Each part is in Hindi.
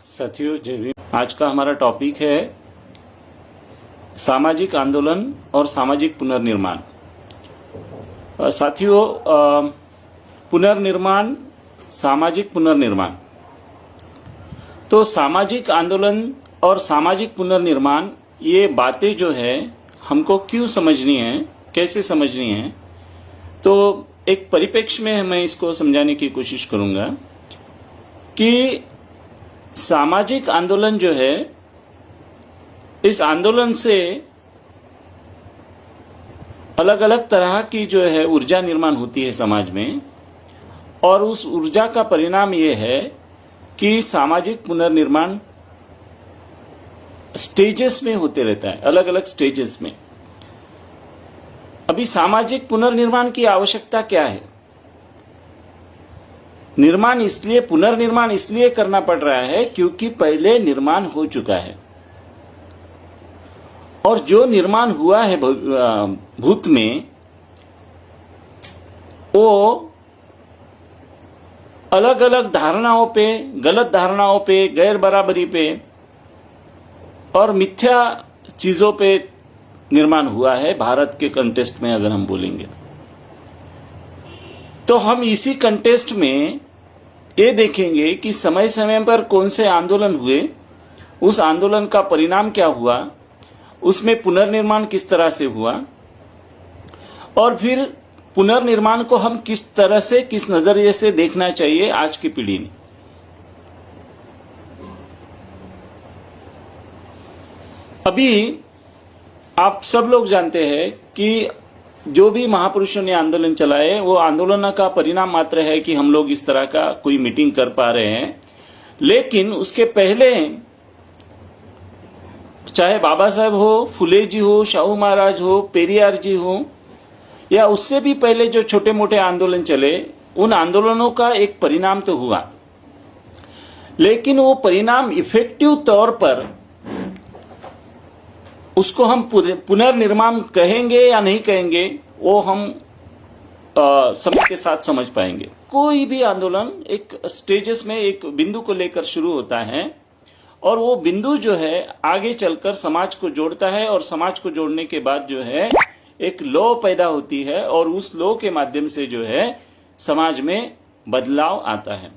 साथियों जय भीम। आज का हमारा टॉपिक है सामाजिक आंदोलन और सामाजिक पुनर्निर्माण। साथियों, पुनर्निर्माण, सामाजिक पुनर्निर्माण, तो सामाजिक आंदोलन और सामाजिक पुनर्निर्माण ये बातें जो है हमको क्यों समझनी है, कैसे समझनी है, तो एक परिप्रेक्ष्य में मैं इसको समझाने की कोशिश करूंगा कि सामाजिक आंदोलन जो है, इस आंदोलन से अलग अलग तरह की जो है ऊर्जा निर्माण होती है समाज में, और उस ऊर्जा का परिणाम ये है कि सामाजिक पुनर्निर्माण स्टेजेस में होते रहता है, अलग अलग स्टेजेस में। अभी सामाजिक पुनर्निर्माण की आवश्यकता क्या है? पुनर्निर्माण इसलिए करना पड़ रहा है क्योंकि पहले निर्माण हो चुका है, और जो निर्माण हुआ है भूत में, वो अलग अलग धारणाओं पे, गलत धारणाओं पे, गैर बराबरी पे और मिथ्या चीजों पे निर्माण हुआ है। भारत के कंटेस्ट में अगर हम बोलेंगे तो हम इसी कंटेस्ट में ये देखेंगे कि समय समय पर कौन से आंदोलन हुए, उस आंदोलन का परिणाम क्या हुआ, उसमें पुनर्निर्माण किस तरह से हुआ, और फिर पुनर्निर्माण को हम किस तरह से, किस नजरिए से देखना चाहिए आज की पीढ़ी ने। अभी आप सब लोग जानते हैं कि जो भी महापुरुषों ने आंदोलन चलाए, वो आंदोलन का परिणाम मात्र है कि हम लोग इस तरह का कोई मीटिंग कर पा रहे हैं। लेकिन उसके पहले चाहे बाबा साहेब हो, फुले जी हो, शाहू महाराज हो, पेरियार जी हो, या उससे भी पहले जो छोटे मोटे आंदोलन चले, उन आंदोलनों का एक परिणाम तो हुआ, लेकिन वो परिणाम इफेक्टिव तौर पर उसको हम पुनर्निर्माण कहेंगे या नहीं कहेंगे, वो हम समय के साथ समझ पाएंगे। कोई भी आंदोलन एक स्टेजेस में एक बिंदु को लेकर शुरू होता है, और वो बिंदु जो है आगे चलकर समाज को जोड़ता है, और समाज को जोड़ने के बाद जो है एक लौ पैदा होती है, और उस लौ के माध्यम से जो है समाज में बदलाव आता है।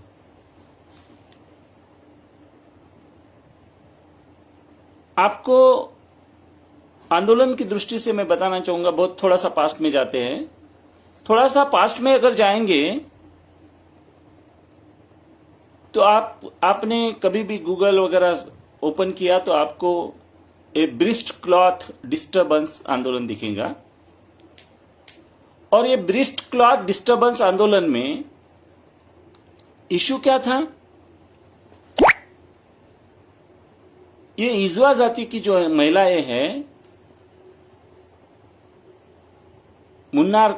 आपको आंदोलन की दृष्टि से मैं बताना चाहूंगा, बहुत थोड़ा सा पास्ट में जाते हैं। थोड़ा सा पास्ट में अगर जाएंगे तो आपने कभी भी गूगल वगैरह ओपन किया तो आपको ए ब्रिस्ट क्लॉथ डिस्टर्बेंस आंदोलन दिखेगा। और ये ब्रिस्ट क्लॉथ डिस्टर्बेंस आंदोलन में इशू क्या था? ये इजवा जाति की जो महिलाएं हैं, मुन्नार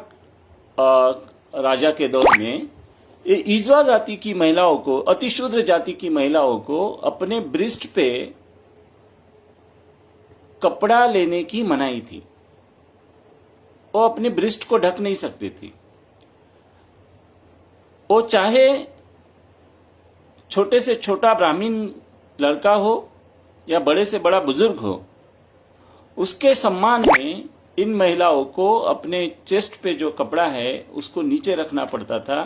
राजा के दौर में, ये इजवा जाति की महिलाओं को, अतिशूद्र जाति की महिलाओं को अपने ब्रिस्ट पे कपड़ा लेने की मनाही थी। वो अपने ब्रिस्ट को ढक नहीं सकती थी। वो चाहे छोटे से छोटा ब्राह्मण लड़का हो या बड़े से बड़ा बुजुर्ग हो, उसके सम्मान में इन महिलाओं को अपने चेस्ट पे जो कपड़ा है उसको नीचे रखना पड़ता था,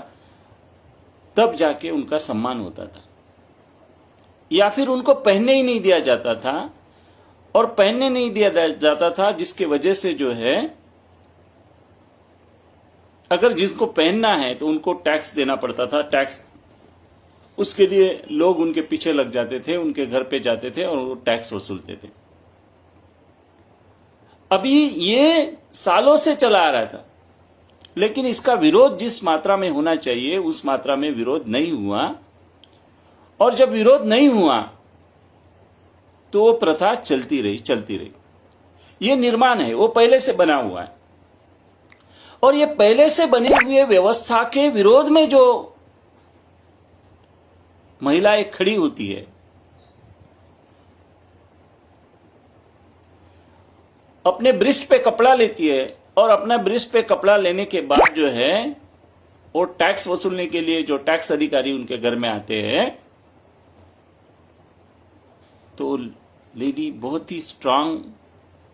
तब जाके उनका सम्मान होता था। या फिर उनको पहनने ही नहीं दिया जाता था, और पहनने नहीं दिया जाता था जिसके वजह से जो है, अगर जिनको पहनना है तो उनको टैक्स देना पड़ता था। टैक्स, उसके लिए लोग उनके पीछे लग जाते थे, उनके घर पे जाते थे और वो टैक्स वसूलते थे। अभी ये सालों से चला आ रहा था, लेकिन इसका विरोध जिस मात्रा में होना चाहिए उस मात्रा में विरोध नहीं हुआ, और जब विरोध नहीं हुआ तो वो प्रथा चलती रही। ये निर्माण है, वो पहले से बना हुआ है, और ये पहले से बने हुए व्यवस्था के विरोध में जो महिलाएं खड़ी होती है, अपने ब्रिस्ट पे कपड़ा लेती है, और अपना ब्रिस्ट पे कपड़ा लेने के बाद जो है वो टैक्स वसूलने के लिए जो टैक्स अधिकारी उनके घर में आते हैं, तो लेडी बहुत ही स्ट्रांग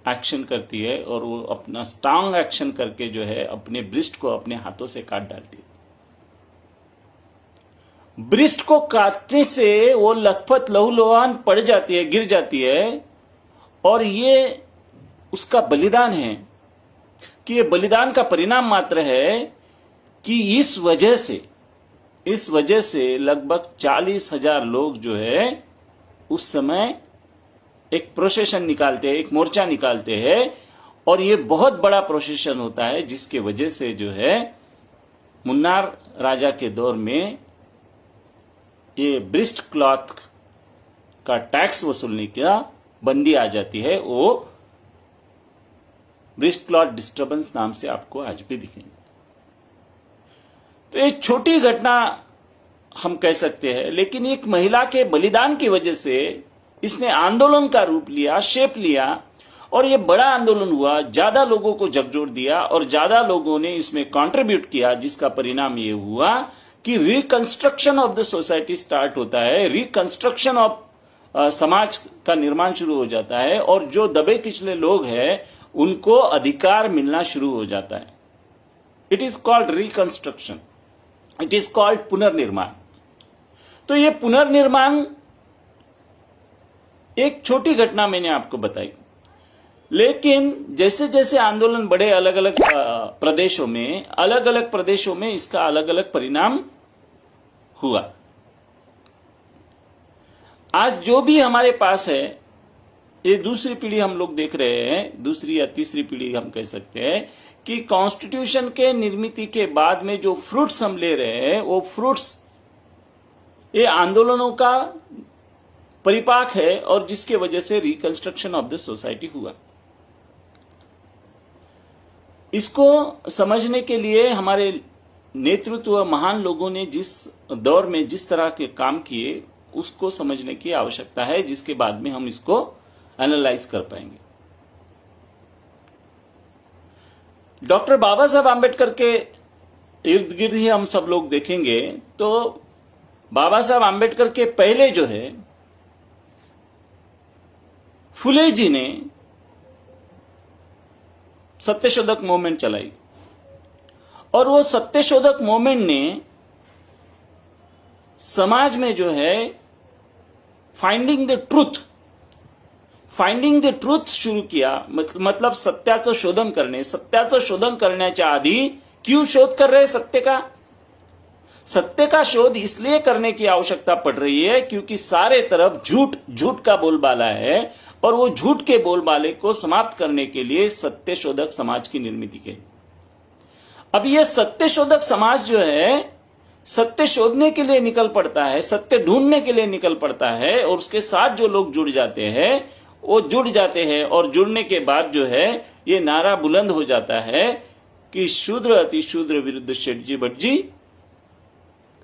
एक्शन करती है और वो अपना स्ट्रांग एक्शन करके जो है अपने ब्रिस्ट को अपने हाथों से काट डालती है। ब्रिस्ट को काटने से वो लथपथ लहूलुहान पड़ जाती है, गिर जाती है, और ये उसका बलिदान है कि ये बलिदान का परिणाम मात्र है कि इस वजह से लगभग 40,000 लोग जो है उस समय एक प्रोसेशन निकालते हैं, एक मोर्चा निकालते हैं, और ये बहुत बड़ा प्रोसेशन होता है जिसके वजह से जो है मुन्नार राजा के दौर में ये ब्रिस्ट क्लॉथ का टैक्स वसूलने का बंदी आ जाती है। वो ब्रिस्ट क्लॉथ डिस्टर्बेंस नाम से आपको आज भी दिखेंगे। तो एक छोटी घटना हम कह सकते हैं, लेकिन एक महिला के बलिदान की वजह से इसने आंदोलन का रूप लिया, शेप लिया, और ये बड़ा आंदोलन हुआ, ज्यादा लोगों को झकझोर दिया और ज्यादा लोगों ने इसमें कंट्रीब्यूट किया, जिसका परिणाम ये हुआ कि reconstruction of the society start होता है, रिकंस्ट्रक्शन ऑफ समाज का निर्माण शुरू हो जाता है, और जो दबे कुचले लोग हैं उनको अधिकार मिलना शुरू हो जाता है। It is called reconstruction, it is called पुनर्निर्माण। तो ये पुनर्निर्माण एक छोटी घटना मैंने आपको बताई, लेकिन जैसे जैसे आंदोलन बढ़े अलग अलग प्रदेशों में इसका अलग अलग परिणाम हुआ। आज जो भी हमारे पास है, ये दूसरी पीढ़ी हम लोग देख रहे हैं, दूसरी या तीसरी पीढ़ी हम कह सकते हैं कि कॉन्स्टिट्यूशन के निर्मित के बाद में जो फ्रूट्स हम ले रहे हैं, वो फ्रूट्स ये आंदोलनों का परिपाक है, और जिसके वजह से रिकंस्ट्रक्शन ऑफ द सोसाइटी हुआ। इसको समझने के लिए हमारे नेतृत्व महान लोगों ने जिस दौर में जिस तरह के काम किए, उसको समझने की आवश्यकता है, जिसके बाद में हम इसको एनालाइज कर पाएंगे। डॉक्टर बाबा साहब आंबेडकर के इर्द गिर्द ही हम सब लोग देखेंगे तो बाबा साहब आंबेडकर के पहले जो है फुले जी ने सत्यशोधक मूवमेंट चलाई, और वो सत्यशोधक मूवमेंट ने समाज में जो है फाइंडिंग द ट्रूथ शुरू किया। मतलब सत्याचं शोधन करण्याच्या आधी क्यों शोध कर रहे सत्य का शोध इसलिए करने की आवश्यकता पड़ रही है क्योंकि सारे तरफ झूठ का बोलबाला है, और वो झूठ के बोलबाले को समाप्त करने के लिए सत्यशोधक समाज की निर्मित की। अब ये सत्यशोधक समाज जो है सत्य शोधने के लिए निकल पड़ता है, सत्य ढूंढने के लिए निकल पड़ता है, और उसके साथ जो लोग जुड़ जाते हैं वो जुड़ जाते हैं, और जुड़ने के बाद जो है ये नारा बुलंद हो जाता है कि शूद्र अति शूद्र विरुद्ध शेठजी भटजी।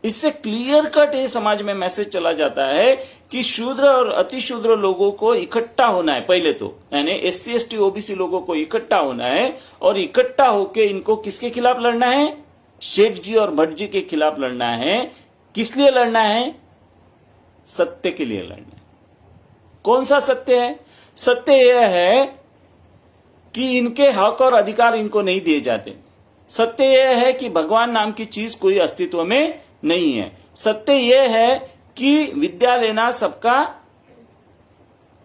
इससे क्लियर कट ये समाज में मैसेज चला जाता है कि शूद्र और अति शूद्र लोगों को इकट्ठा होना है, पहले तो यानी SC ST OBC लोगों को इकट्ठा होना है, और इकट्ठा होके इनको किसके खिलाफ लड़ना है? शेठ जी और भट्ट जी के खिलाफ लड़ना है। किस लिए लड़ना है? सत्य के लिए लड़ना है। कौन सा सत्य है? सत्य यह है कि इनके हक और अधिकार इनको नहीं दिए जाते। सत्य यह है कि भगवान नाम की चीज कोई अस्तित्व में नहीं है। सत्य यह है कि विद्या लेना सबका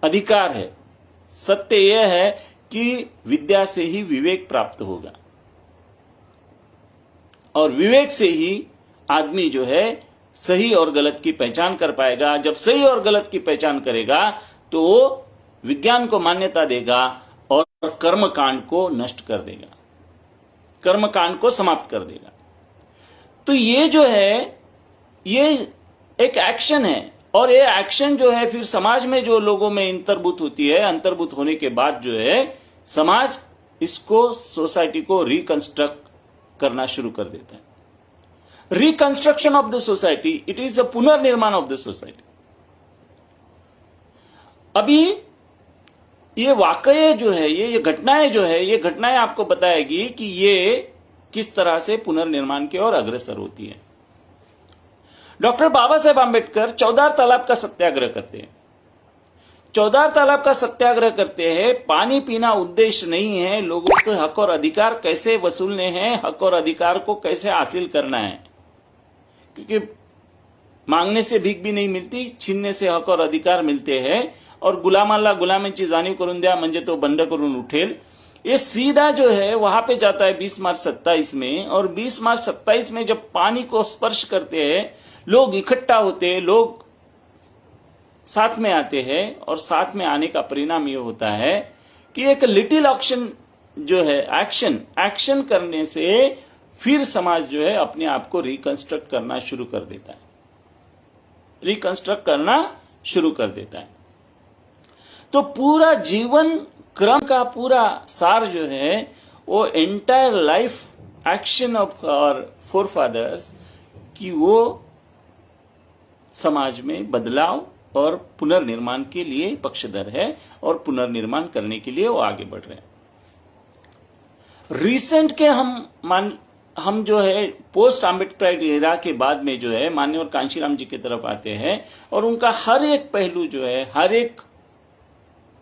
अधिकार है। सत्य यह है कि विद्या से ही विवेक प्राप्त होगा, और विवेक से ही आदमी जो है सही और गलत की पहचान कर पाएगा। जब सही और गलत की पहचान करेगा तो वो विज्ञान को मान्यता देगा और कर्मकांड को नष्ट कर देगा, कर्मकांड को समाप्त कर देगा। तो ये जो है ये एक एक्शन है, और ये एक्शन जो है फिर समाज में जो लोगों में अंतर्भूत होती है, अंतर्भूत होने के बाद जो है समाज इसको सोसाइटी को रिकंस्ट्रक्ट करना शुरू कर देता है। Reconstruction of the society, it is the पुनर्निर्माण ऑफ द सोसाइटी। अभी ये वाकये जो है, ये घटनाएं जो है, ये घटनाएं आपको बताएगी कि ये किस तरह से पुनर्निर्माण की ओर अग्रसर होती है। डॉक्टर बाबा साहेब आंबेडकर 14 तालाब का सत्याग्रह करते हैं। 14 तालाब का सत्याग्रह करते हैं, पानी पीना उद्देश्य नहीं है, लोगों के हक और अधिकार कैसे वसूलने हैं, हक और अधिकार को कैसे हासिल करना है, क्योंकि मांगने से भीख भी नहीं मिलती, छीनने से हक और अधिकार मिलते हैं। और गुलामाला गुलामीची जाणीव करून द्या म्हणजे तो बंड करून उठेल, ये सीधा जो है वहां पे जाता है 20 मार्च 27 में। और 20 मार्च 27 में जब पानी को स्पर्श करते हैं, लोग इकट्ठा होते हैं, लोग साथ में आते हैं, और साथ में आने का परिणाम ये होता है कि एक लिटिल ऑक्शन जो है एक्शन करने से फिर समाज जो है अपने आप को रिकंस्ट्रक्ट करना शुरू कर देता है, तो पूरा जीवन क्रम का पूरा सार जो है वो entire life action of our forefathers कि वो समाज में बदलाव और पुनर्निर्माण के लिए पक्षधर है, और पुनर्निर्माण करने के लिए वो आगे बढ़ रहे हैं। रिसेंट के हम जो है पोस्ट आम्बेडकर एरा के बाद में जो है माननीय कांशीराम जी की तरफ आते हैं, और उनका हर एक पहलू जो है, हर एक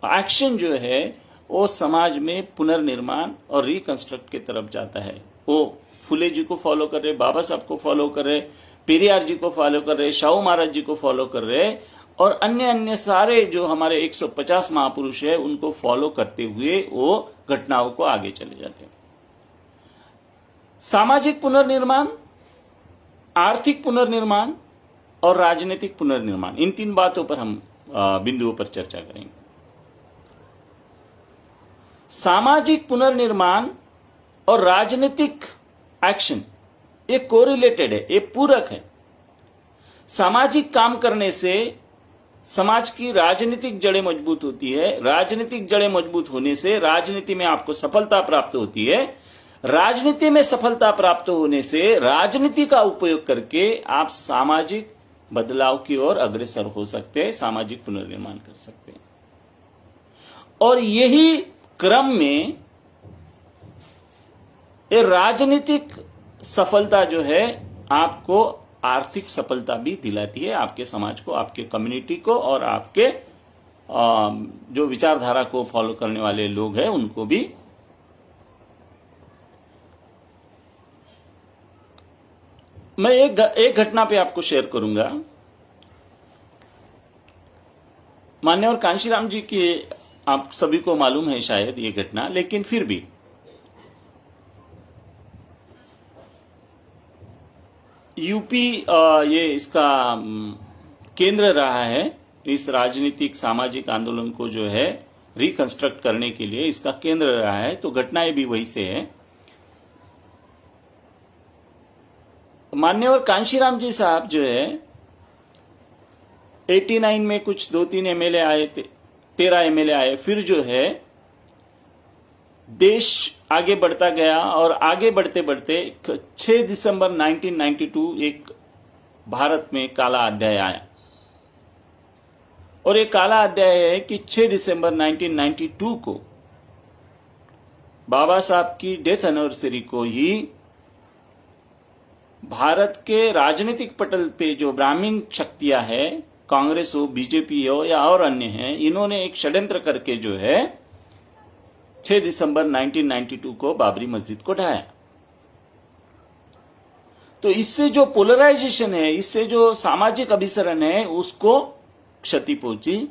एक्शन जो है वो समाज में पुनर्निर्माण और रिकंस्ट्रक्ट की तरफ जाता है। वो फुले जी को फॉलो कर रहे, बाबा साहब को फॉलो कर रहे, पेरियार जी को फॉलो कर रहे, शाहू महाराज जी को फॉलो कर रहे, और अन्य सारे जो हमारे 150 महापुरुष है उनको फॉलो करते हुए वो घटनाओं को आगे चले जाते हैं। सामाजिक पुनर्निर्माण, आर्थिक पुनर्निर्माण और राजनीतिक पुनर्निर्माण, इन 3 बातों पर हम बिंदुओं पर चर्चा करेंगे। सामाजिक पुनर्निर्माण और राजनीतिक एक्शन ये कोरिलेटेड है, ये पूरक है। सामाजिक काम करने से समाज की राजनीतिक जड़ें मजबूत होती है, राजनीतिक जड़ें मजबूत होने से राजनीति में आपको सफलता प्राप्त होती है, राजनीति में सफलता प्राप्त होने से राजनीति का उपयोग करके आप सामाजिक बदलाव की ओर अग्रसर हो सकते हैं, सामाजिक पुनर्निर्माण कर सकते हैं। और यही क्रम में ये राजनीतिक सफलता जो है आपको आर्थिक सफलता भी दिलाती है, आपके समाज को, आपके कम्युनिटी को, और आपके जो विचारधारा को फॉलो करने वाले लोग हैं उनको भी। मैं एक घटना पे आपको शेयर करूंगा। मान्यवर कांशीराम जी की आप सभी को मालूम है शायद ये घटना, लेकिन फिर भी यूपी ये इसका केंद्र रहा है, इस राजनीतिक सामाजिक आंदोलन को जो है रिकंस्ट्रक्ट करने के लिए इसका केंद्र रहा है, तो घटनाएं भी वही से है। मान्यवर कांशीराम जी साहब जो है 89 में कुछ 2-3 एमएलए आए, 13 एमएलए आए, फिर जो है देश आगे बढ़ता गया, और आगे बढ़ते बढ़ते 6 दिसंबर 1992 एक भारत में काला अध्याय आया। और एक काला अध्याय है कि 6 दिसंबर 1992 को बाबा साहब की डेथ एनिवर्सरी को ही भारत के राजनीतिक पटल पे जो ब्राह्मण शक्तियां है, कांग्रेस हो, बीजेपी हो या और अन्य हैं, इन्होंने एक षड्यंत्र करके जो है 6 दिसंबर 1992 को बाबरी मस्जिद को ढाया। तो इससे जो पोलराइजेशन है, इससे जो सामाजिक अभिसरण है, उसको क्षति पहुंची।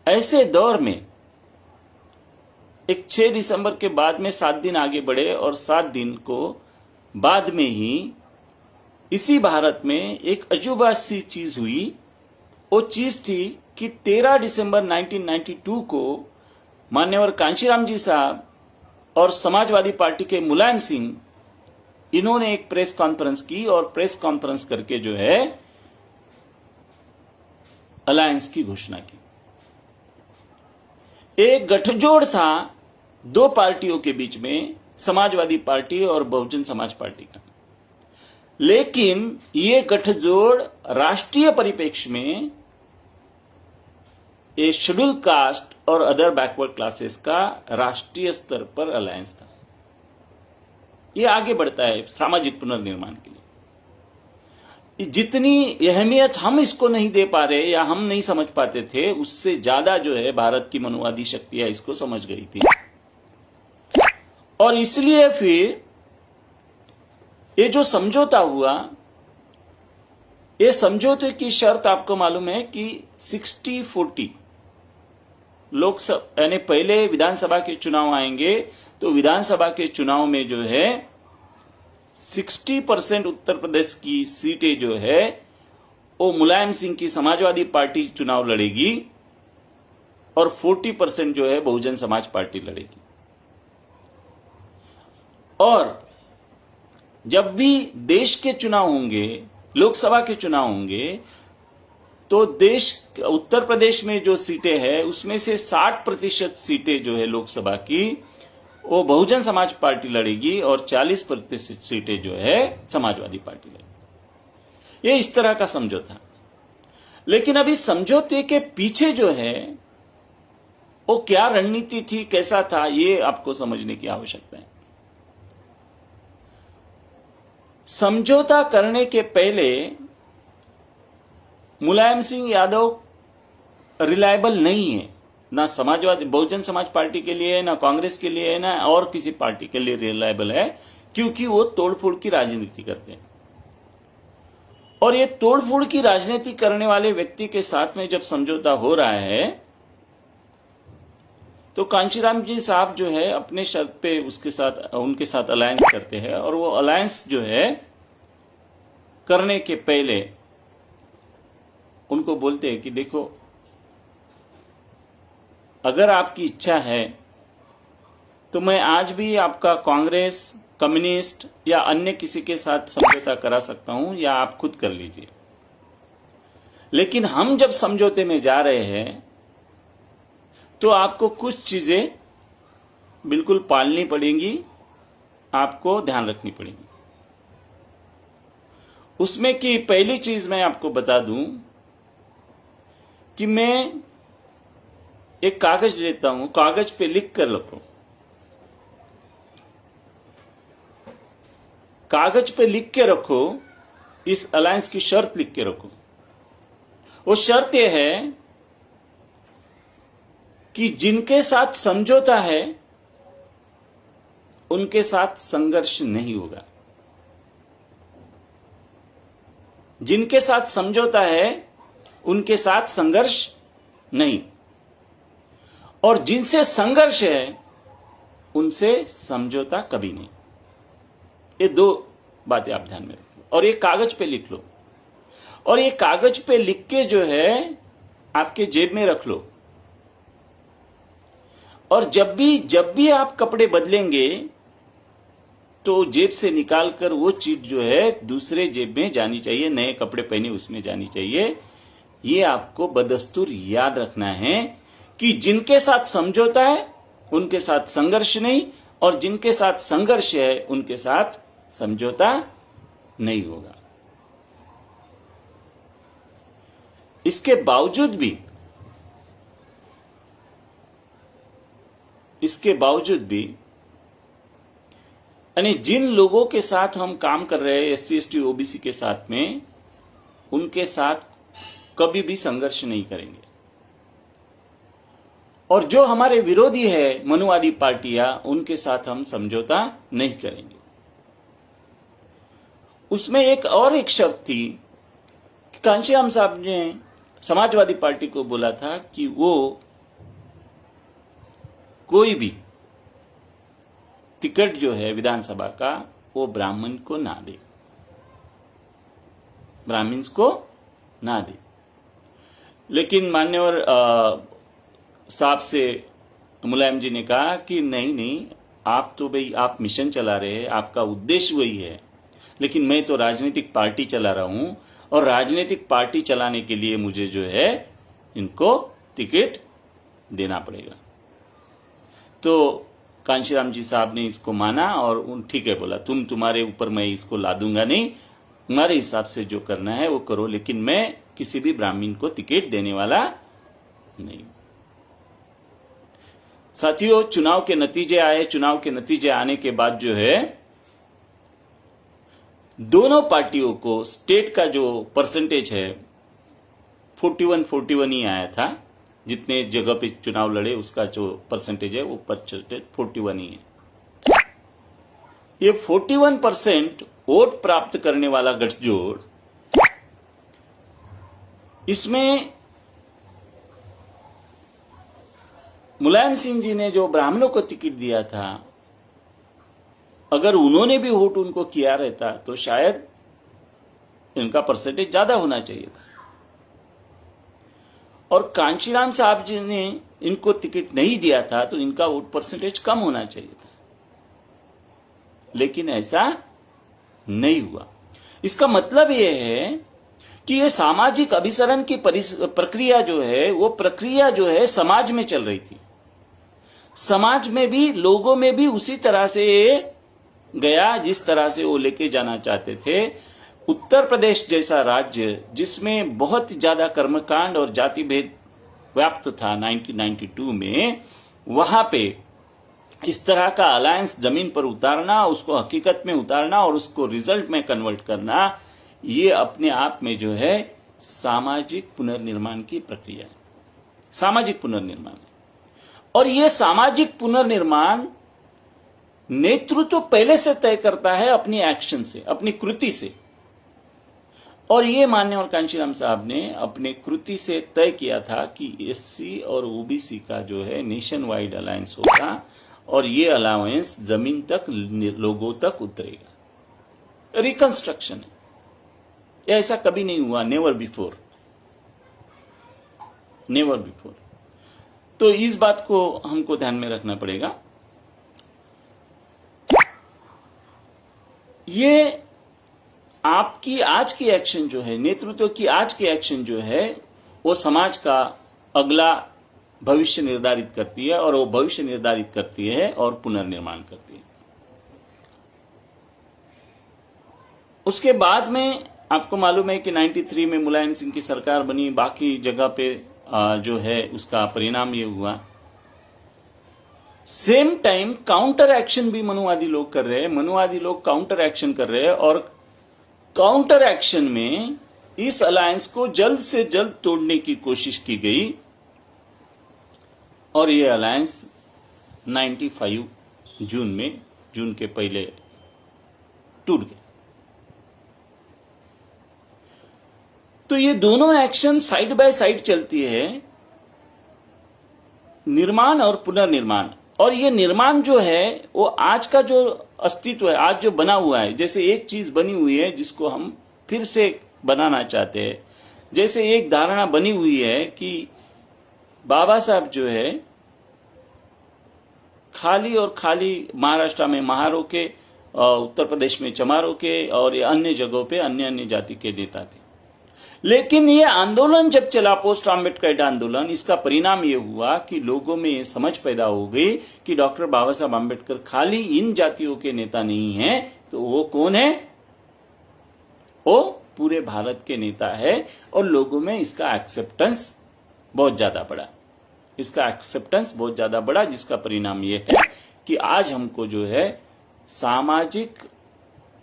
ऐसे दौर में एक 6 दिसंबर के बाद में 7 दिन आगे बढ़े, और 7 दिन को बाद में ही इसी भारत में एक अजूबा सी चीज हुई। वो चीज थी कि 13 दिसंबर 1992 को मान्यवर कांशीराम जी साहब और समाजवादी पार्टी के मुलायम सिंह, इन्होंने एक प्रेस कॉन्फ्रेंस की, और प्रेस कॉन्फ्रेंस करके जो है अलायंस की घोषणा की। एक गठजोड़ था 2 पार्टियों के बीच में, समाजवादी पार्टी और बहुजन समाज पार्टी का। लेकिन ये गठजोड़ राष्ट्रीय परिप्रेक्ष्य में ये शेड्यूल कास्ट और अदर बैकवर्ड क्लासेस का राष्ट्रीय स्तर पर अलायंस था। ये आगे बढ़ता है सामाजिक पुनर्निर्माण के लिए। जितनी अहमियत हम इसको नहीं दे पा रहे या हम नहीं समझ पाते थे, उससे ज्यादा जो है भारत की मनुवादी शक्तियां इसको समझ गई थी। और इसलिए फिर ये जो समझौता हुआ, ये समझौते की शर्त आपको मालूम है कि 60-40 लोकसभा, यानी पहले विधानसभा के चुनाव आएंगे तो विधानसभा के चुनाव में जो है 60% उत्तर प्रदेश की सीटें जो है वो मुलायम सिंह की समाजवादी पार्टी चुनाव लड़ेगी और 40% जो है बहुजन समाज पार्टी लड़ेगी। और जब भी देश के चुनाव होंगे, लोकसभा के चुनाव होंगे, तो देश उत्तर प्रदेश में जो सीटें हैं उसमें से 60% सीटें जो है लोकसभा की वो बहुजन समाज पार्टी लड़ेगी और 40% सीटें जो है समाजवादी पार्टी लड़ेगी। ये इस तरह का समझौता। लेकिन अभी समझौते के पीछे जो है वो क्या रणनीति थी, कैसा था, ये आपको समझने की आवश्यकता है। समझौता करने के पहले मुलायम सिंह यादव रिलायबल नहीं है, ना समाजवादी बहुजन समाज पार्टी के लिए, ना कांग्रेस के लिए, ना और किसी पार्टी के लिए रिलायबल है, क्योंकि वो तोड़फोड़ की राजनीति करते हैं। और ये तोड़फोड़ की राजनीति करने वाले व्यक्ति के साथ में जब समझौता हो रहा है तो कांशीराम जी साहब जो है अपने शर्त पे उनके साथ अलायंस करते हैं। और वो अलायंस जो है करने के पहले उनको बोलते हैं कि देखो, अगर आपकी इच्छा है तो मैं आज भी आपका कांग्रेस, कम्युनिस्ट या अन्य किसी के साथ समझौता करा सकता हूं, या आप खुद कर लीजिए। लेकिन हम जब समझौते में जा रहे हैं तो आपको कुछ चीजें बिल्कुल पालनी पड़ेंगी, आपको ध्यान रखनी पड़ेगी। उसमें की पहली चीज मैं आपको बता दूं कि मैं एक कागज लेता हूं, कागज पे लिख कर रखो, कागज पे लिख के रखो, इस अलायंस की शर्त लिख के रखो। वो शर्त यह है कि जिनके साथ समझौता है उनके साथ संघर्ष नहीं होगा। जिनके साथ समझौता है उनके साथ संघर्ष नहीं, और जिनसे संघर्ष है उनसे समझौता कभी नहीं। ये दो बातें आप ध्यान में रखो और ये कागज पे लिख लो। और ये कागज पे लिख के जो है आपके जेब में रख लो। और जब भी आप कपड़े बदलेंगे तो जेब से निकालकर वो चीज जो है दूसरे जेब में जानी चाहिए, नए कपड़े पहने उसमें जानी चाहिए। ये आपको बदस्तूर याद रखना है कि जिनके साथ समझौता है उनके साथ संघर्ष नहीं, और जिनके साथ संघर्ष है उनके साथ समझौता नहीं होगा। इसके बावजूद भी यानी जिन लोगों के साथ हम काम कर रहे हैं SC ST OBC के साथ में, उनके साथ कभी भी संघर्ष नहीं करेंगे। और जो हमारे विरोधी है मनुवादी पार्टियां, उनके साथ हम समझौता नहीं करेंगे। उसमें एक शर्त थी कि कांशीराम साहब ने समाजवादी पार्टी को बोला था कि वो कोई भी टिकट जो है विधानसभा का वो ब्राह्मण को ना दे, ब्राह्मण्स को ना दे। लेकिन मान्यवर साहब से मुलायम जी ने कहा कि नहीं, आप तो भाई आप मिशन चला रहे हैं, आपका उद्देश्य वही है, लेकिन मैं तो राजनीतिक पार्टी चला रहा हूं और राजनीतिक पार्टी चलाने के लिए मुझे जो है इनको टिकट देना पड़ेगा। तो कांशीराम जी साहब ने इसको माना और ठीक है बोला, तुम्हारे ऊपर मैं इसको ला दूंगा नहीं, तुम्हारे हिसाब से जो करना है वो करो, लेकिन मैं किसी भी ब्राह्मण को टिकट देने वाला नहीं। साथियों, चुनाव के नतीजे आए। चुनाव के नतीजे आने के बाद जो है दोनों पार्टियों को स्टेट का जो परसेंटेज है 41 ही आया था। जितने जगह पे चुनाव लड़े उसका जो परसेंटेज है वो परसेंटेज 41 ही है। ये 41% वोट प्राप्त करने वाला गठजोड़, इसमें मुलायम सिंह जी ने जो ब्राह्मणों को टिकट दिया था, अगर उन्होंने भी वोट उनको किया रहता तो शायद इनका परसेंटेज ज्यादा होना चाहिए था। और कांशीराम साहब जी ने इनको टिकट नहीं दिया था तो इनका वोट परसेंटेज कम होना चाहिए था, लेकिन ऐसा नहीं हुआ। इसका मतलब यह है कि ये सामाजिक अभिसरण की प्रक्रिया जो है, वो प्रक्रिया जो है समाज में चल रही थी। समाज में भी, लोगों में भी उसी तरह से गया जिस तरह से वो लेके जाना चाहते थे। उत्तर प्रदेश जैसा राज्य जिसमें बहुत ज्यादा कर्मकांड और जाति भेद व्याप्त था 1992 में, वहां पे इस तरह का अलायंस जमीन पर उतारना, उसको हकीकत में उतारना और उसको रिजल्ट में कन्वर्ट करना, ये अपने आप में जो है सामाजिक पुनर्निर्माण की प्रक्रिया है, सामाजिक पुनर्निर्माण। और ये सामाजिक पुनर्निर्माण नेतृत्व पहले से तय करता है अपनी एक्शन से, अपनी कृति से। और ये मान्यवर कांशीराम साहब ने अपने कृति से तय किया था कि एससी और ओबीसी का जो है नेशन वाइड अलायंस होगा और ये अलायंस जमीन तक, लोगों तक उतरेगा। रिकंस्ट्रक्शन है, ऐसा कभी नहीं हुआ, नेवर बिफोर, नेवर बिफोर। तो इस बात को हमको ध्यान में रखना पड़ेगा। ये आपकी आज की एक्शन जो है, नेतृत्व की आज की एक्शन जो है, वो समाज का अगला भविष्य निर्धारित करती है और वो भविष्य निर्धारित करती है और पुनर्निर्माण करती है। उसके बाद में आपको मालूम है कि 93 में मुलायम सिंह की सरकार बनी, बाकी जगह पे जो है उसका परिणाम ये हुआ। सेम टाइम काउंटर एक्शन भी मनुवादी लोग कर रहे हैं, मनुवादी लोग काउंटर एक्शन कर रहे हैं और काउंटर एक्शन में इस अलायंस को जल्द से जल्द तोड़ने की कोशिश की गई और ये अलायंस 95 जून के पहले टूट गया। तो ये दोनों एक्शन साइड बाय साइड चलती है, निर्माण और पुनर्निर्माण। और ये निर्माण जो है वो आज का जो अस्तित्व है, आज जो बना हुआ है, जैसे एक चीज बनी हुई है जिसको हम फिर से बनाना चाहते हैं। जैसे एक धारणा बनी हुई है कि बाबा साहब जो है खाली और खाली महाराष्ट्र में महारों के, उत्तर प्रदेश में चमारों के और ये अन्य जगहों पे अन्य जाति के नेता थे। लेकिन ये आंदोलन जब चला, पोस्ट आम्बेडकर आंदोलन, इसका परिणाम ये हुआ कि लोगों में ये समझ पैदा हो गई कि डॉक्टर बाबा साहब आम्बेडकर खाली इन जातियों के नेता नहीं हैं, तो वो कौन है? वो पूरे भारत के नेता है। और लोगों में इसका एक्सेप्टेंस बहुत ज्यादा बढ़ा, इसका एक्सेप्टेंस बहुत ज्यादा बढ़ा, जिसका परिणाम ये है कि आज हमको जो है सामाजिक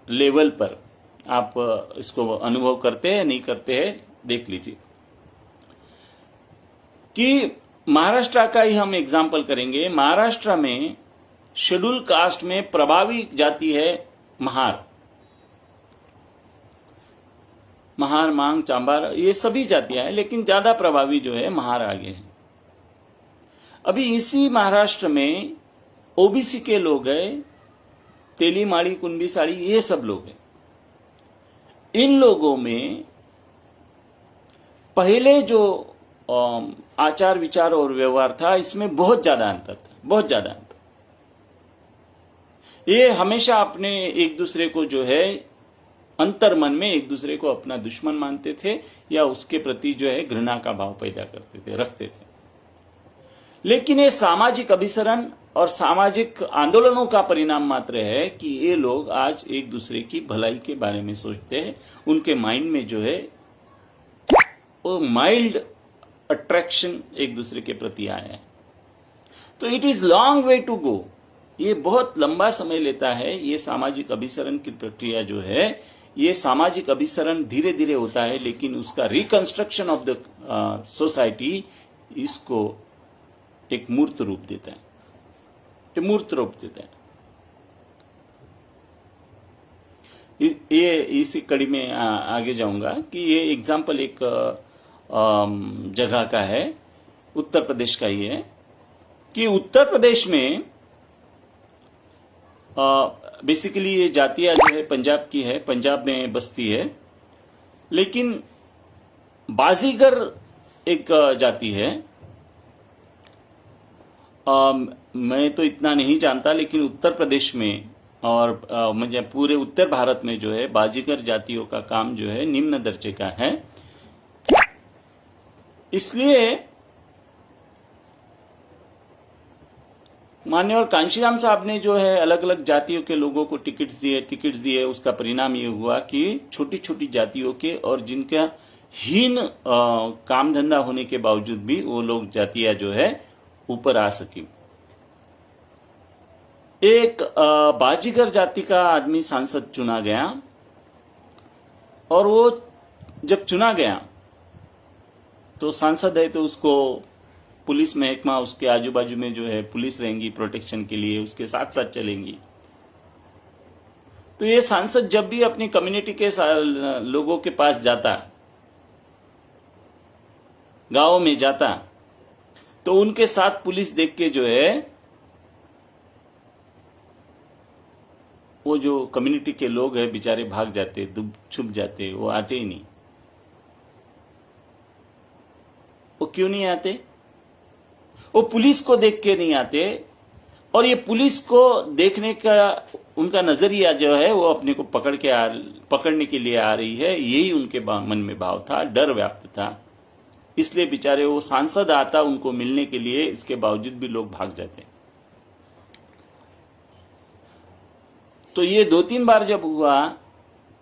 लेवल पर, आप इसको अनुभव करते हैं नहीं करते हैं देख लीजिए, कि महाराष्ट्र का ही हम एग्जाम्पल करेंगे। महाराष्ट्र में शेड्यूल कास्ट में प्रभावी जाति है महार, मांग, चांबार, ये सभी जातियां हैं, लेकिन ज्यादा प्रभावी जो है महार आगे है। अभी इसी महाराष्ट्र में ओबीसी के लोग हैं, तेली माड़ी, कुंडी साड़ी, ये सब लोग हैं। इन लोगों में पहले जो आचार विचार और व्यवहार था, इसमें बहुत ज्यादा अंतर था, बहुत ज्यादा अंतर। ये हमेशा अपने एक दूसरे को जो है अंतर मन में एक दूसरे को अपना दुश्मन मानते थे या उसके प्रति जो है घृणा का भाव पैदा करते थे, रखते थे। लेकिन ये सामाजिक अभिसरण और सामाजिक आंदोलनों का परिणाम मात्र है कि ये लोग आज एक दूसरे की भलाई के बारे में सोचते हैं। उनके माइंड में जो है वो माइल्ड अट्रैक्शन एक दूसरे के प्रति आया है। तो it is long way to go, ये बहुत लंबा समय लेता है। ये सामाजिक अभिसरण की प्रक्रिया जो है ये सामाजिक अभिसरण धीरे धीरे होता है, लेकिन उसका रिकंस्ट्रक्शन ऑफ द सोसाइटी इसको एक मूर्त रूप देता है, मूर्त रूप देता है। ये इसी कड़ी में आगे जाऊंगा कि ये एग्जाम्पल एक जगह का है, उत्तर प्रदेश का ही है, कि उत्तर प्रदेश में बेसिकली ये जातियां जो है पंजाब की है, पंजाब में बसती है, लेकिन बाजीगर एक जाति है। मैं तो इतना नहीं जानता, लेकिन उत्तर प्रदेश में और मुझे पूरे उत्तर भारत में जो है बाजीगर जातियों का काम जो है निम्न दर्जे का है। इसलिए माननीय कांशीराम साहब ने जो है अलग अलग जातियों के लोगों को टिकट्स दिए। उसका परिणाम ये हुआ कि छोटी छोटी जातियों के और जिनका हीन काम धंधा होने के बावजूद भी वो लोग जातियां जो है ऊपर आ सकी। एक बाजीगर जाति का आदमी सांसद चुना गया, और वो जब चुना गया तो सांसद है तो उसको पुलिस महकमा, उसके आजू बाजू में जो है पुलिस रहेंगी प्रोटेक्शन के लिए, उसके साथ साथ चलेंगी। तो ये सांसद जब भी अपनी कम्युनिटी के लोगों के पास जाता, गांव में जाता, तो उनके साथ पुलिस देख के जो है वो जो कम्युनिटी के लोग हैं बेचारे भाग जाते, छुप जाते, वो आते ही नहीं। वो क्यों नहीं आते? वो पुलिस को देख के नहीं आते, और ये पुलिस को देखने का उनका नजरिया जो है वो अपने को पकड़ने के लिए आ रही है, यही उनके मन में भाव था, डर व्याप्त था। इसलिए बेचारे वो सांसद आता उनको मिलने के लिए, इसके बावजूद भी लोग भाग जाते। तो ये 2-3 बार जब हुआ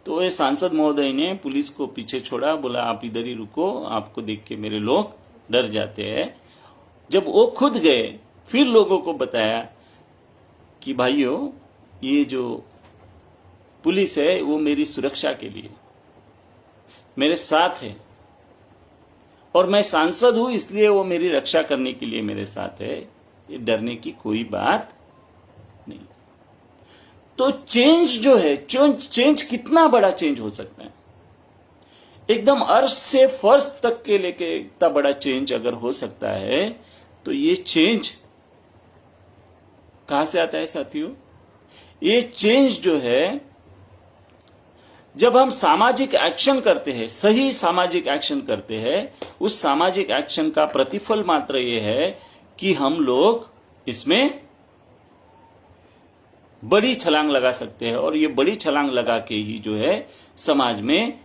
तो ये सांसद महोदय ने पुलिस को पीछे छोड़ा, बोला आप इधर ही रुको, आपको देख के मेरे लोग डर जाते हैं। जब वो खुद गए फिर लोगों को बताया कि भाइयों ये जो पुलिस है वो मेरी सुरक्षा के लिए मेरे साथ है, और मैं सांसद हूं इसलिए वो मेरी रक्षा करने के लिए मेरे साथ है, ये डरने की कोई बात नहीं। तो चेंज जो है, चेंज कितना बड़ा चेंज हो सकता है, एकदम अर्श से फर्श तक के लेके इतना बड़ा चेंज अगर हो सकता है, तो ये चेंज कहां से आता है साथियों? ये चेंज जो है जब हम सामाजिक एक्शन करते हैं, सही सामाजिक एक्शन करते हैं, उस सामाजिक एक्शन का प्रतिफल मात्र ये है कि हम लोग इसमें बड़ी छलांग लगा सकते हैं, और ये बड़ी छलांग लगा के ही जो है समाज में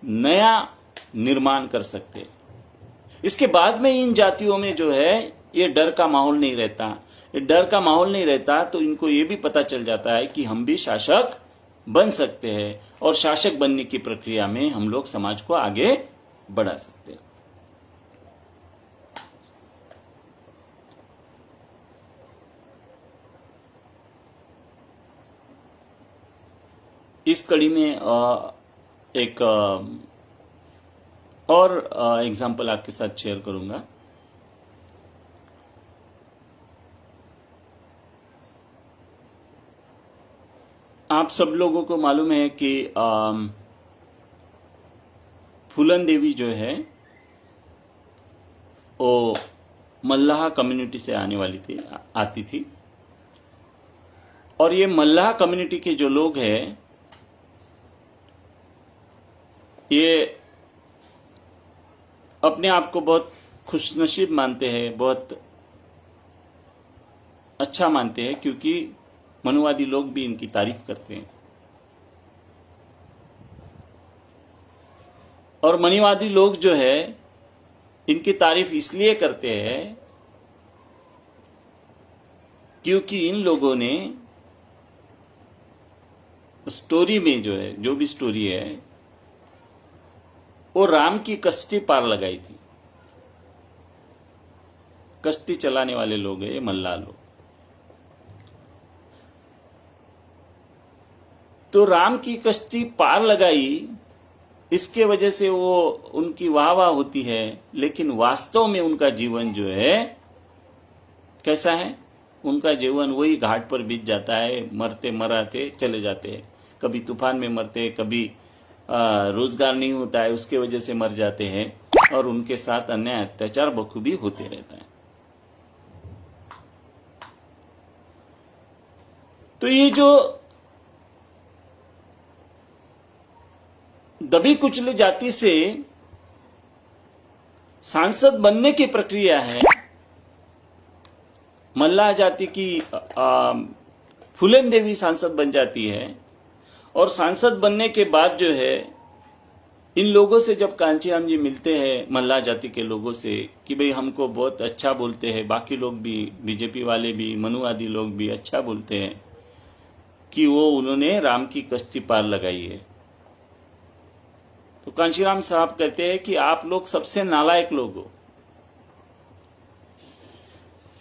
नया निर्माण कर सकते हैं। इसके बाद में इन जातियों में जो है ये डर का माहौल नहीं रहता। ये डर का माहौल नहीं रहता तो इनको ये भी पता चल जाता है कि हम भी शासक बन सकते हैं, और शासक बनने की प्रक्रिया में हम लोग समाज को आगे बढ़ा सकते हैं। इस कड़ी में एक और एग्जाम्पल आपके साथ शेयर करूंगा। आप सब लोगों को मालूम है कि फूलन देवी जो है वो मल्लाह कम्युनिटी से आती थी, और ये मल्लाह कम्युनिटी के जो लोग हैं ये अपने आप को बहुत खुशनसीब मानते हैं, बहुत अच्छा मानते हैं, क्योंकि मनुवादी लोग भी इनकी तारीफ करते हैं। और मनुवादी लोग जो है इनकी तारीफ इसलिए करते हैं क्योंकि इन लोगों ने स्टोरी में जो है, जो भी स्टोरी है, वो राम की कश्ती पार लगाई थी। कश्ती चलाने वाले लोग हैं ये मल्लाह लोग। तो राम की कश्ती पार लगाई, इसके वजह से वो उनकी वाह वाह होती है, लेकिन वास्तव में उनका जीवन जो है कैसा है? उनका जीवन वही घाट पर बीत जाता है, मरते मराते चले जाते हैं। कभी तूफान में मरते हैं, कभी रोजगार नहीं होता है उसके वजह से मर जाते हैं, और उनके साथ अन्याय अत्याचार बखूबी होते रहता है। तो ये जो दबी कुचली जाति से सांसद बनने की प्रक्रिया है, मल्लाह जाति की फूलन देवी सांसद बन जाती है, और सांसद बनने के बाद जो है इन लोगों से जब कांचीराम जी मिलते हैं, मल्लाह जाति के लोगों से, कि भाई हमको बहुत अच्छा बोलते हैं, बाकी लोग भी, बीजेपी वाले भी, मनुवादी लोग भी अच्छा बोलते हैं कि वो उन्होंने राम की कश्ती पार लगाई है। तो कांचीराम साहब कहते हैं कि आप लोग सबसे नालायक लोग हो,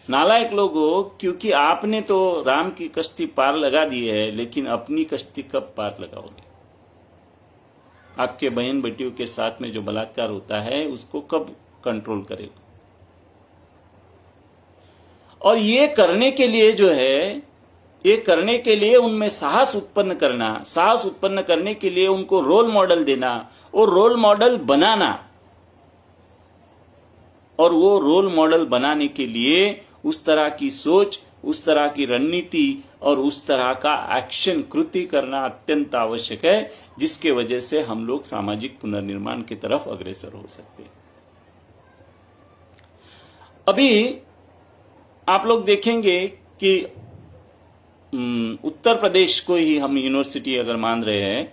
नालायक लोग हो, क्योंकि आपने तो राम की कश्ती पार लगा दी है, लेकिन अपनी कश्ती कब पार लगाओगे? आपके बहन बेटियों के साथ में जो बलात्कार होता है उसको कब कंट्रोल करेगा? और ये करने के लिए जो है, ये करने के लिए उनमें साहस उत्पन्न करना, साहस उत्पन्न करने के लिए उनको रोल मॉडल देना और रोल मॉडल बनाना, और वो रोल मॉडल बनाने के लिए उस तरह की सोच, उस तरह की रणनीति और उस तरह का एक्शन, कृति करना अत्यंत आवश्यक है, जिसके वजह से हम लोग सामाजिक पुनर्निर्माण की तरफ अग्रसर हो सकते हैं। अभी आप लोग देखेंगे कि उत्तर प्रदेश को ही हम यूनिवर्सिटी अगर मान रहे हैं,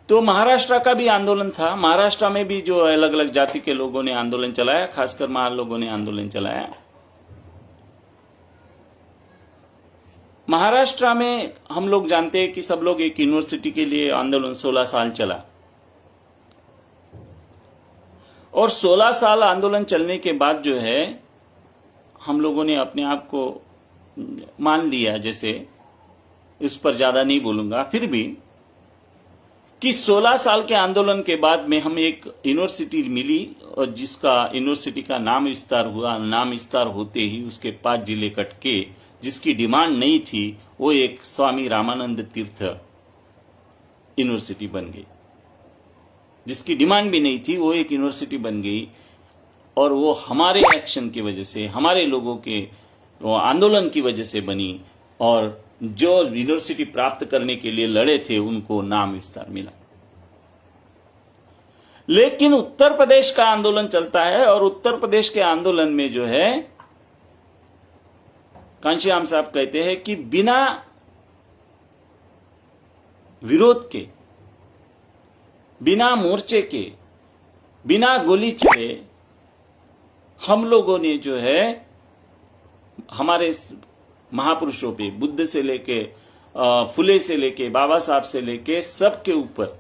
तो महाराष्ट्र का भी आंदोलन था। महाराष्ट्र में भी जो अलग अलग जाति के लोगों ने आंदोलन चलाया, खासकर महार लोगों ने आंदोलन चलाया। महाराष्ट्र में हम लोग जानते हैं कि सब लोग एक यूनिवर्सिटी के लिए आंदोलन 16 साल चला, और 16 साल आंदोलन चलने के बाद जो है हम लोगों ने अपने आप को मान लिया, जैसे इस पर ज्यादा नहीं बोलूंगा, फिर भी कि 16 साल के आंदोलन के बाद में हम एक यूनिवर्सिटी मिली, और जिसका यूनिवर्सिटी का नाम विस्तार हुआ। नाम विस्तार होते ही उसके 5 जिले कटके, जिसकी डिमांड नहीं थी, वो एक स्वामी रामानंद तीर्थ यूनिवर्सिटी बन गई। जिसकी डिमांड भी नहीं थी, वो एक यूनिवर्सिटी बन गई, और वो हमारे एक्शन की वजह से, हमारे लोगों के वो आंदोलन की वजह से बनी, और जो यूनिवर्सिटी प्राप्त करने के लिए लड़े थे उनको नाम विस्तार मिला। लेकिन उत्तर प्रदेश का आंदोलन चलता है, और उत्तर प्रदेश के आंदोलन में जो है कांचीराम साहब कहते हैं कि बिना विरोध के, बिना मोर्चे के, बिना गोली चले हम लोगों ने जो है हमारे महापुरुषों पे, बुद्ध से लेके फुले से लेके बाबा साहब से लेके सबके ऊपर,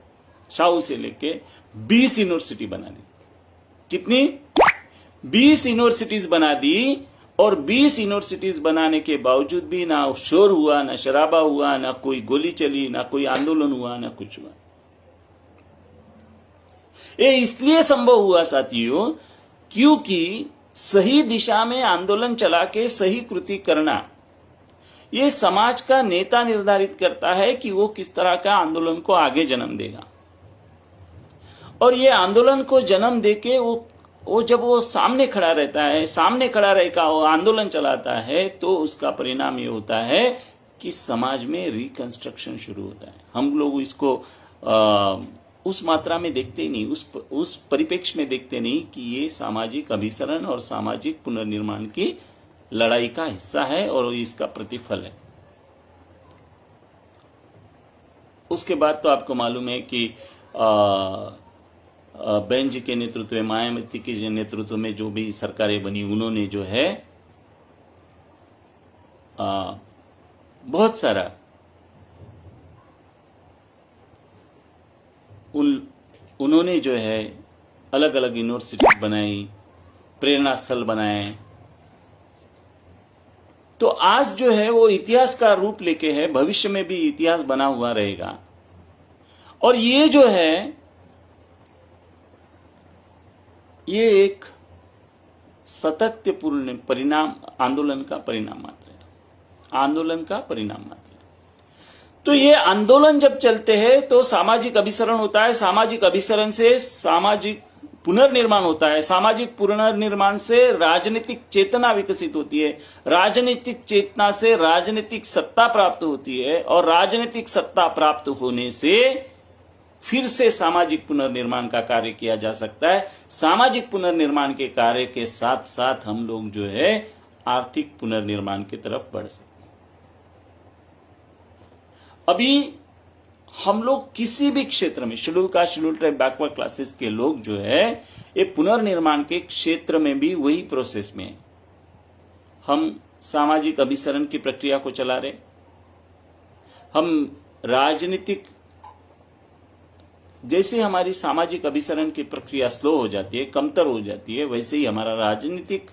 शाहू से लेके 20 यूनिवर्सिटी बना दी। कितनी? 20 यूनिवर्सिटीज बना दी, और 20 यूनिवर्सिटीज बनाने के बावजूद भी ना शोर हुआ, ना शराबा हुआ, ना कोई गोली चली, ना कोई आंदोलन हुआ, ना कुछ हुआ। ये इसलिए संभव हुआ साथियों, क्योंकि सही दिशा में आंदोलन चला के सही कृति करना, ये समाज का नेता निर्धारित करता है कि वो किस तरह का आंदोलन को आगे जन्म देगा। और ये आंदोलन को जन्म देके वो जब वो सामने खड़ा रहता है, सामने खड़ा रहकर वो आंदोलन चलाता है, तो उसका परिणाम ये होता है कि समाज में रिकंस्ट्रक्शन शुरू होता है। हम लोग इसको उस मात्रा में देखते नहीं, उस परिप्रेक्ष्य में देखते नहीं कि ये सामाजिक अभिसरण और सामाजिक पुनर्निर्माण की लड़ाई का हिस्सा है और इसका प्रतिफल है। उसके बाद तो आपको मालूम है कि बहन जी के नेतृत्व में, मायावती के नेतृत्व में जो भी सरकारें बनी, उन्होंने जो है बहुत सारा उन्होंने जो है अलग अलग यूनिवर्सिटी बनाई, प्रेरणा स्थल बनाए, तो आज जो है वो इतिहास का रूप लेके है, भविष्य में भी इतिहास बना हुआ रहेगा। और ये जो है ये एक सातत्यपूर्ण परिणाम, आंदोलन का परिणाम मात्र है, आंदोलन का परिणाम मात्र है। तो ये आंदोलन जब चलते हैं तो सामाजिक अभिसरण होता है, सामाजिक अभिसरण से सामाजिक पुनर्निर्माण होता है, सामाजिक पुनर्निर्माण से राजनीतिक चेतना विकसित होती है, राजनीतिक चेतना से राजनीतिक सत्ता प्राप्त होती है, और राजनीतिक सत्ता प्राप्त होने से फिर से सामाजिक पुनर्निर्माण का कार्य किया जा सकता है। सामाजिक पुनर्निर्माण के कार्य के साथ साथ हम लोग जो है आर्थिक पुनर्निर्माण की तरफ बढ़ सकते हैं। अभी हम लोग किसी भी क्षेत्र में, schedule caste, schedule tribe, backward classes के लोग जो है ये पुनर्निर्माण के क्षेत्र में भी वही प्रोसेस में है। हम सामाजिक अभिसरण की प्रक्रिया को चला रहे, हम राजनीतिक, जैसे हमारी सामाजिक अभिसरण की प्रक्रिया स्लो हो जाती है, कमतर हो जाती है, वैसे ही हमारा राजनीतिक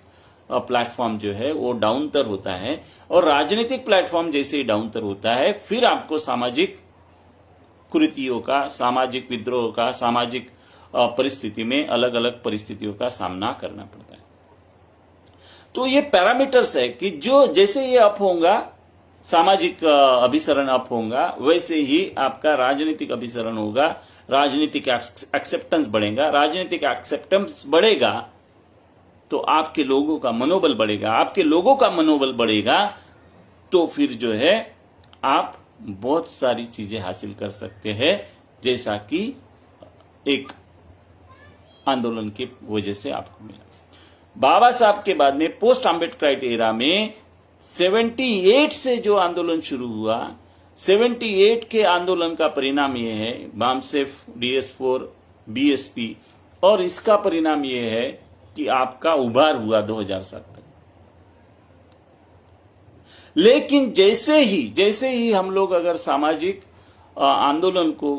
प्लेटफॉर्म जो है वो डाउनतर होता है। और राजनीतिक प्लेटफॉर्म जैसे ही डाउनतर होता है, फिर आपको सामाजिक कुरीतियों का, सामाजिक विद्रोह का, सामाजिक परिस्थिति में अलग अलग परिस्थितियों का सामना करना पड़ता है। तो ये पैरामीटर्स है कि जो जैसे ये अप होगा, सामाजिक अभिसरण अप होगा, वैसे ही आपका राजनीतिक अभिसरण होगा, राजनीतिक एक्सेप्टेंस बढ़ेगा। राजनीतिक एक्सेप्टेंस बढ़ेगा तो आपके लोगों का मनोबल बढ़ेगा, आपके लोगों का मनोबल बढ़ेगा तो फिर जो है आप बहुत सारी चीजें हासिल कर सकते हैं, जैसा कि एक आंदोलन की वजह से आपको मिला। बाबा साहब के बाद में पोस्ट आम्बेडकर एरा में 78 से जो आंदोलन शुरू हुआ, 78 के आंदोलन का परिणाम यह है, बामसेफ, DS4, BSP, और इसका परिणाम यह है कि आपका उभार हुआ 2007 तक। लेकिन जैसे ही हम लोग अगर सामाजिक आंदोलन को,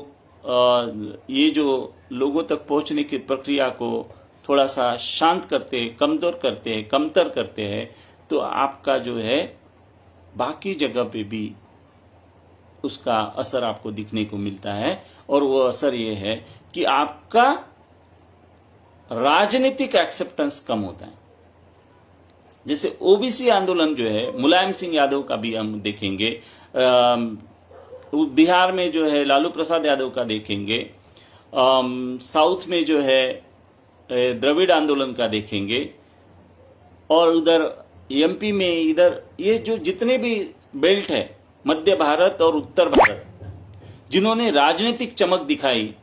ये जो लोगों तक पहुंचने की प्रक्रिया को थोड़ा सा शांत करते हैं, कमजोर करते हैं, कमतर करते हैं, तो आपका जो है बाकी जगह पे भी उसका असर आपको दिखने को मिलता है। और वो असर ये है कि आपका राजनीतिक एक्सेप्टेंस कम होता है। जैसे ओबीसी आंदोलन जो है, मुलायम सिंह यादव का भी हम देखेंगे, बिहार में जो है लालू प्रसाद यादव का देखेंगे, साउथ में जो है द्रविड़ आंदोलन का देखेंगे, और उधर MP में, इधर ये जो जितने भी बेल्ट है, मध्य भारत और उत्तर भारत, जिन्होंने राजनीतिक चमक दिखाई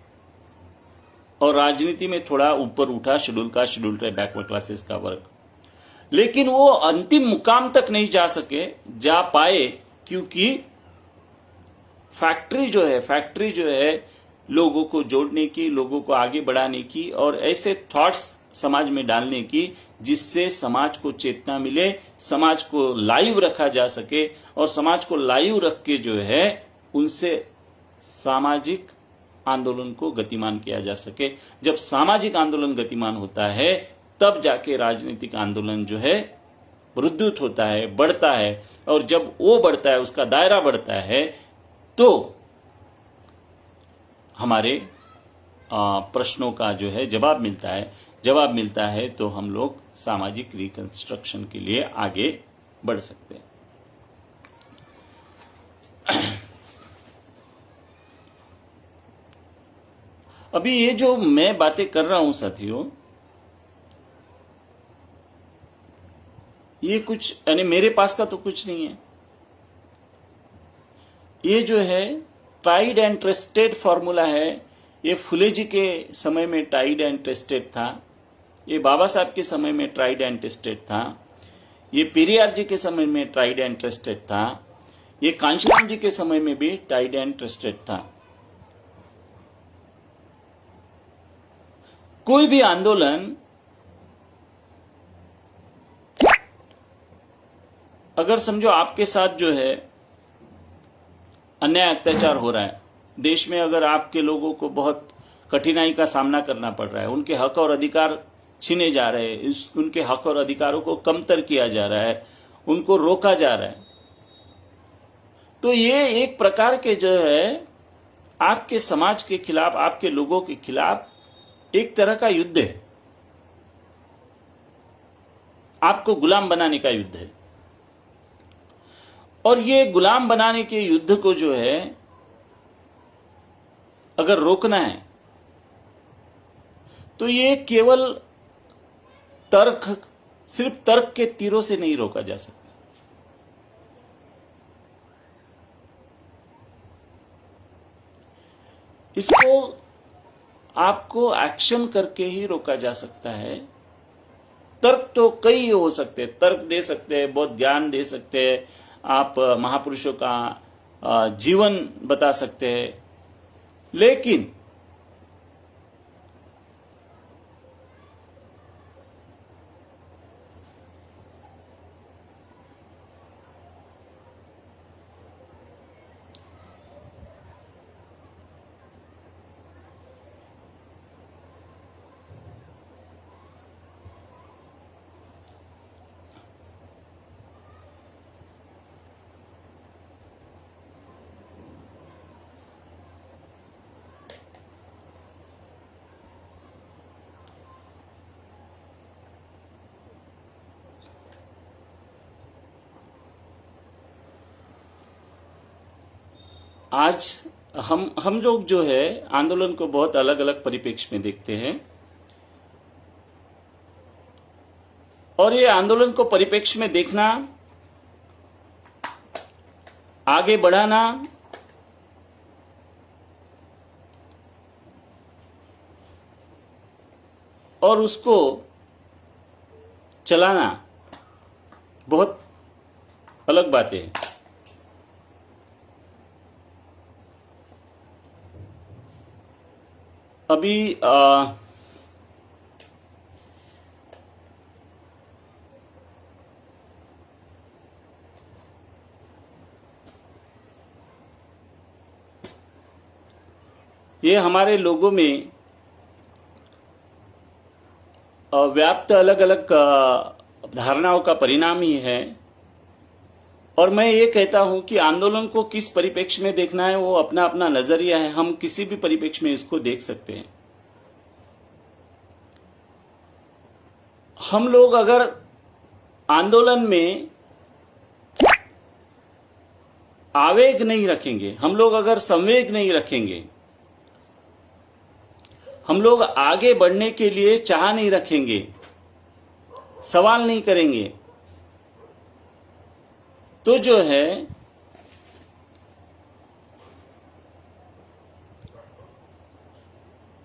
और राजनीति में थोड़ा ऊपर उठा schedule caste, schedule tribe, backward classes का वर्ग, लेकिन वो अंतिम मुकाम तक नहीं जा पाए, क्योंकि फैक्ट्री जो है लोगों को जोड़ने की, लोगों को आगे बढ़ाने की, और ऐसे थॉट्स समाज में डालने की जिससे समाज को चेतना मिले, समाज को लाइव रखा जा सके, और समाज को लाइव रख के जो है उनसे सामाजिक आंदोलन को गतिमान किया जा सके। जब सामाजिक आंदोलन गतिमान होता है तब जाके राजनीतिक आंदोलन जो है वृद्धि होता है, बढ़ता है, और जब वो बढ़ता है, उसका दायरा बढ़ता है, तो हमारे प्रश्नों का जो है जवाब मिलता है, तो हम लोग सामाजिक रिकंस्ट्रक्शन के लिए आगे बढ़ सकते हैं। अभी ये जो मैं बातें कर रहा हूं साथियों, ये कुछ यानी मेरे पास का तो कुछ नहीं है। ये जो है ट्राइड एंड टेस्टेड फॉर्मूला है। ये फुले जी के समय में ट्राइड एंड टेस्टेड था, ये बाबा साहब के समय में ट्राइड एंड टेस्टेड था, ये पेरियार जी के समय में ट्राइड एंड टेस्टेड था, ये कांशीराम जी के समय में भी ट्राइड एंड टेस्टेड था। कोई भी आंदोलन अगर समझो आपके साथ जो है अन्याय अत्याचार हो रहा है देश में, अगर आपके लोगों को बहुत कठिनाई का सामना करना पड़ रहा है, उनके हक और अधिकार छीने जा रहे हैं, उनके हक और अधिकारों को कमतर किया जा रहा है, उनको रोका जा रहा है। तो ये एक प्रकार के जो है आपके समाज के खिलाफ, आपके लोगों के खिलाफ एक तरह का युद्ध है, आपको गुलाम बनाने का युद्ध है। और ये गुलाम बनाने के युद्ध को जो है अगर रोकना है तो ये केवल तर्क, सिर्फ तर्क के तीरों से नहीं रोका जा सकता। इसको आपको एक्शन करके ही रोका जा सकता है। तर्क तो कई हो सकते हैं, तर्क दे सकते हैं, बहुत ज्ञान दे सकते हैं, आप महापुरुषों का जीवन बता सकते हैं, लेकिन आज हम लोग जो है आंदोलन को बहुत अलग अलग परिप्रेक्ष्य में देखते हैं, और ये आंदोलन को परिप्रेक्ष्य में देखना, आगे बढ़ाना, और उसको चलाना बहुत अलग बातें हैं। अभी ये हमारे लोगों में व्याप्त अलग अलग धारणाओं का परिणाम ही है। और मैं ये कहता हूं कि आंदोलन को किस परिप्रेक्ष्य में देखना है वो अपना अपना नजरिया है, हम किसी भी परिप्रेक्ष्य में इसको देख सकते हैं। हम लोग अगर आंदोलन में आवेग नहीं रखेंगे, हम लोग अगर संवेग नहीं रखेंगे, हम लोग आगे बढ़ने के लिए चाह नहीं रखेंगे, सवाल नहीं करेंगे, तो जो है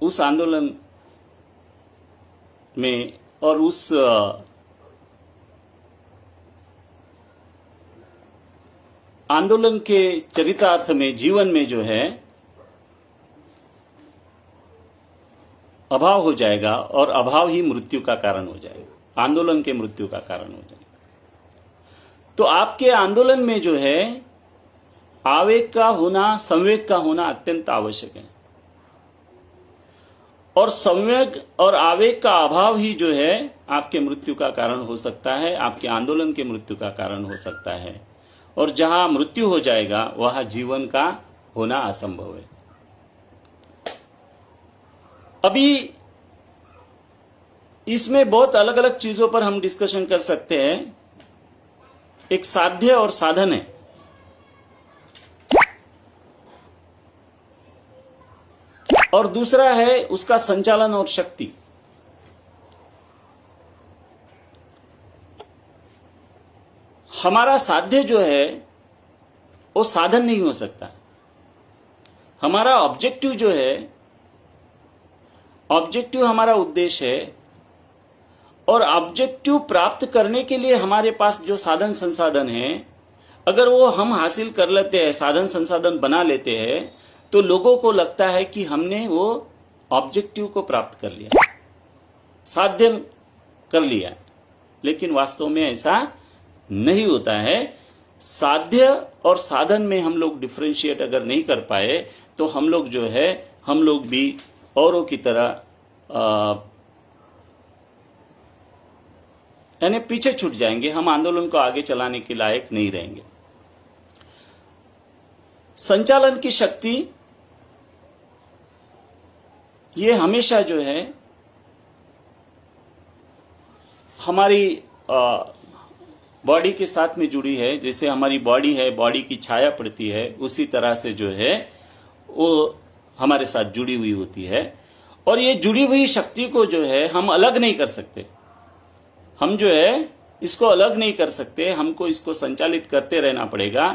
उस आंदोलन में और उस आंदोलन के चरितार्थ में, जीवन में जो है अभाव हो जाएगा, और अभाव ही मृत्यु का कारण हो जाएगा, आंदोलन के मृत्यु का कारण हो जाएगा। तो आपके आंदोलन में जो है आवेग का होना, संवेग का होना अत्यंत आवश्यक है। और संवेग और आवेग का अभाव ही जो है आपके मृत्यु का कारण हो सकता है, आपके आंदोलन के मृत्यु का कारण हो सकता है। और जहां मृत्यु हो जाएगा वहां जीवन का होना असंभव है। अभी इसमें बहुत अलग अलग चीजों पर हम डिस्कशन कर सकते हैं। एक साध्य और साधन है। और दूसरा है उसका संचालन और शक्ति। हमारा साध्य जो है वो साधन नहीं हो सकता। हमारा ऑब्जेक्टिव जो है, ऑब्जेक्टिव हमारा उद्देश्य है, और ऑब्जेक्टिव प्राप्त करने के लिए हमारे पास जो साधन संसाधन है, अगर वो हम हासिल कर लेते हैं, साधन संसाधन बना लेते हैं, तो लोगों को लगता है कि हमने वो ऑब्जेक्टिव को प्राप्त कर लिया, साध्य कर लिया। लेकिन वास्तव में ऐसा नहीं होता है। साध्य और साधन में हम लोग डिफरेंशिएट अगर नहीं कर पाए तो हम लोग जो है, हम लोग भी औरों की तरह यानी पीछे छूट जाएंगे, हम आंदोलन को आगे चलाने के लायक नहीं रहेंगे। संचालन की शक्ति ये हमेशा जो है हमारी बॉडी के साथ में जुड़ी है। जैसे हमारी बॉडी है, बॉडी की छाया पड़ती है, उसी तरह से जो है वो हमारे साथ जुड़ी हुई होती है। और ये जुड़ी हुई शक्ति को जो है हम अलग नहीं कर सकते, हम जो है इसको अलग नहीं कर सकते, हमको इसको संचालित करते रहना पड़ेगा।